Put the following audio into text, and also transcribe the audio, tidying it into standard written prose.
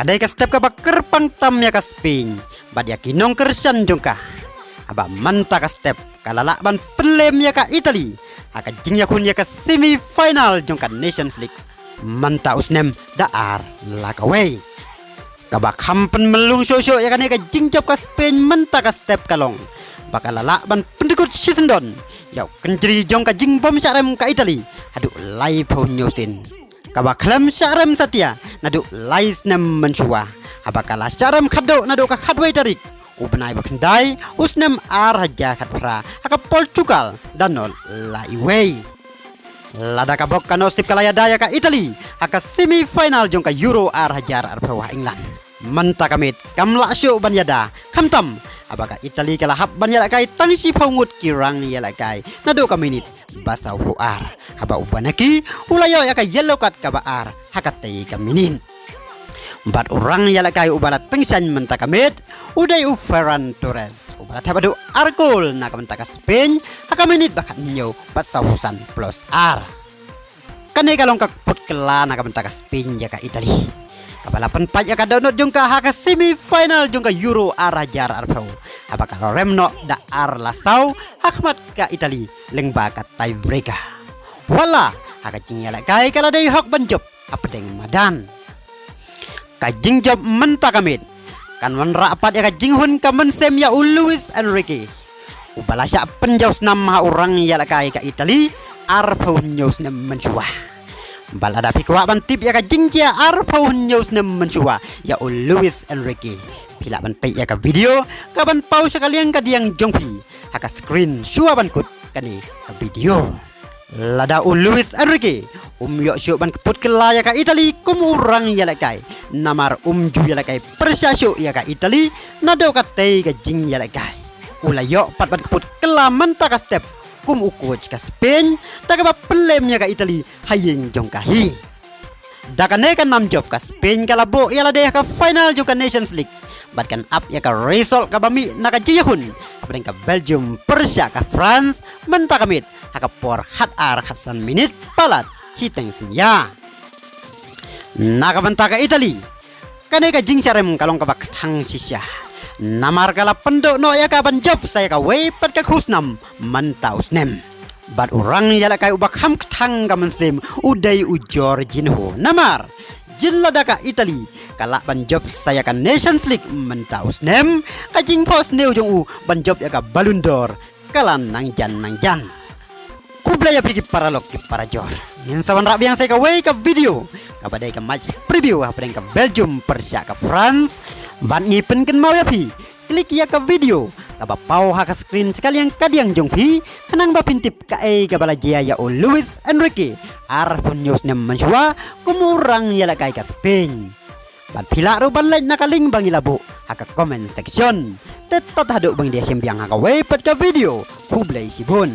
Kadai ka step ka bakar pangtam ya ka Spain. Badia kinong kersan jongka. Aba manta ka step kalalaban pelem ya ka Italy. Aka jingya kun ya ka semi final jongka Nations League. Manta usnem daar lakaway. Kabak hampen melung sosyo ya kan ya ka jingjap ka Spain manta ka step kalong. Bakalalaban pendekut sisendon. Yau kenjeri jong ka jingbom syarem ka Italy. Aduk lai pau nyosin. Kabak klam syarem satia naduk lai snem mensua. Abakala syarem kado naduk ka khadway tarik. Ubenai bakendai usnem ar haja khatpra aka Portugal danol laiway. Lada kabok kanosip kalaya daya ka Italy aka semi final jong ka Euro ar hajar ar bawah England. Menta kamit kam laksyo banyada kamtam abaka Italy kalahap banyada kai tangsi paungut kirang yala kai nado kaminit basau huar haba ubanaki ulayo ya kai yellow kat kabaar hakatay kaminin. Empat orang yala kai ubalat pengsan menta kamit uday Ferran Torres ubalat habadu arkol na kamenta ka Spain hakaminit bakat nyo basausan plus ar. Kanay kalong kakput kela na kamenta ka Spain ya ka Italy. Kabalapan pat ya ka download jong ka haka semi final jong ka Euro arajar arpau. Apakah remno da ar lasau hakmat ka Italy lengba ka tiebreaker. Wala haka jingyala kai kala day hok banjop apa deng madan. Ka jingjop menta kamit. Kan wanra apat ya ka jinghun ka mensem ya Luis Enrique. Ubalasya penjaus nama orang ya kai ka Italy arpau nyos nem mensuah. Balada pikwa bantip ya ka jingja arpau news nem mensua ya Luis Enrique. Pila ban pe ya ka video ka ban pause kalian ka diang jongpi haka screen sua ban kut kani ka video. Lada Luis Enrique yo syu ban keput kelaya ka Italy kum urang ya lakai. Namar ju ya lakai persasyo ya ka Italy nado ka tei ka jing ya lakai. Ulayo pat ban keput kelaman ta ka step kum ukuj ka Spain daga pelemnya ka Italy hayeng jongkahi daga ne kan nam job ka Spain kalabo yala deh ka final jong ka Nations League batkan up ya ka result ka bami naka jiyahun apeng ka Belgium Persia ka France menta kamit haka por hat ar khasan minit palat citeng sinya naka banta ka Italy kane ka jing charem kalong ka baktang sisya. Namar kala pendok no ya kapan job saya ka wepat ka khusnam mantaus nem. Bat orang yala kai ubak ham ktang ka mensem uday ujor jinho. Namar jillada ka Italy kala ban job saya ka Nations League mantaus nem ka jing pos neu jong u ban job ya ka Ballon d'Or kalan nang jan. Kublaya pigi paralok ki para jor. Ngin sawan rabi yang saya ka way ka video kabadai ka match preview apeng ka Belgium Persia ka France. Ban ngipen ken mau ya pi klik ya ka video taba pau haka screen sekalian kadiang jong pi kanang ba pintip ka ka balajia ya Luis Enrique ar pun news nem mensua kumurang ya la kai ka Spain. Ban pila ro ban like nakaling bang ilabo haka comment section tetot haduk bang dia sembiang haka wepet ka video hublay sibon.